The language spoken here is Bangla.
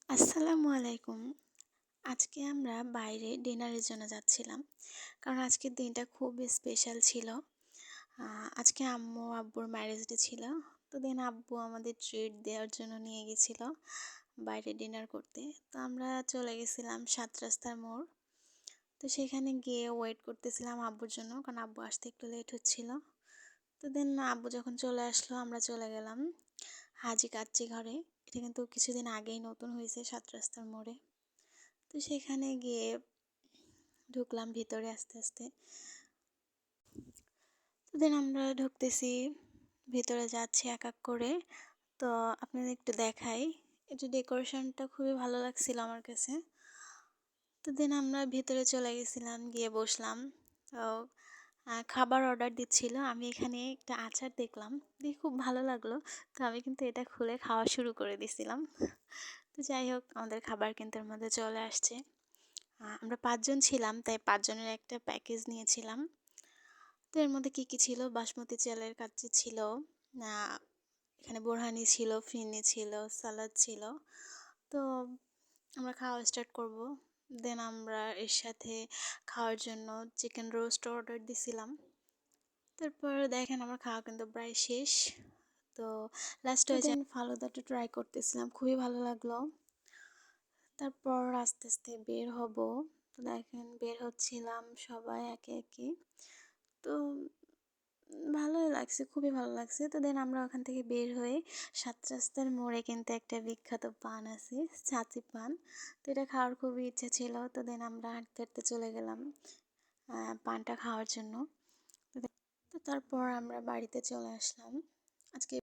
আসসালামু আলাইকুম। আজকে আমরা বাইরে ডিনারের জন্য যাচ্ছিলাম। কারণ আজকের দিনটা খুব স্পেশাল ছিল। আজকে আম্মু আব্বুর ম্যারেজ ডে ছিল। তো আব্বু আমাদের ট্রিট দেওয়ার জন্য নিয়ে গেছিল বাইরে ডিনার করতে। তো আমরা চলে গেছিলাম ৭ রাস্তার মোড়। তো সেখানে গিয়ে ওয়েট করতেছিলাম আব্বুর জন্য, কারণ আব্বু আসতে একটু লেট হচ্ছিল। তো আব্বু যখন চলে আসলো আমরা চলে গেলাম হাজি কাচ্চি ঘরে। এটা কিন্তু কিছুদিন আগেই নতুন হয়েছে ৭ রাস্তার মোড়ে। তো সেখানে গিয়ে ঢুকলাম ভিতরে আস্তে আস্তে। তো আমরা ঢুকতেছি, ভিতরে যাচ্ছি এক এক করে। তো আপনাদের একটু দেখাই, একটু ডেকোরেশনটা খুবই ভালো লাগছিল আমার কাছে। তো আমরা ভিতরে চলে গেছিলাম, গিয়ে বসলাম। তো খাবার অর্ডার দিচ্ছিল। আমি এখানে একটা আচার দেখলাম, দেখে খুব ভালো লাগলো। তো আমি কিন্তু এটা খুলে খাওয়া শুরু করে দিছিলাম। তো যাই হোক, আমাদের খাবার কিন্তু এর মধ্যে চলে আসছে। আমরা ৫ জন ছিলাম, তাই ৫ জনের একটা প্যাকেজ নিয়েছিলাম। তো এর মধ্যে কী ছিল, বাসমতি চালের কাচ্চি ছিল, এখানে বোরহানি ছিল, ফিরনি ছিল, সালাদ ছিল। তো আমরা খাওয়া স্টার্ট করব। আমরা এর সাথে খাওয়ার জন্য চিকেন রোস্ট অর্ডার দিছিলাম। তারপর দেখেন আমার খাওয়া কিন্তু প্রায় শেষ। তো লাস্ট হয়ে ফালুদাটা ট্রাই করতেছিলাম, খুবই ভালো লাগলো। তারপর আস্তে আস্তে বের হব। তো দেখেন বের হচ্ছিলাম সবাই একে একে। তো ভালোই লাগছে, খুবই ভালো লাগছে। তো আমরা ওখান থেকে বের হয়ে ৭ রাস্তার মোড়ে কিন্তু একটা বিখ্যাত পান আছে, ছাঁচি পান। তো এটা খাওয়ার খুবই ইচ্ছা ছিল। তো আমরা হাঁটতে হাঁটতে চলে গেলাম পানটা খাওয়ার জন্য। তো তারপর আমরা বাড়িতে চলে আসলাম। আজকে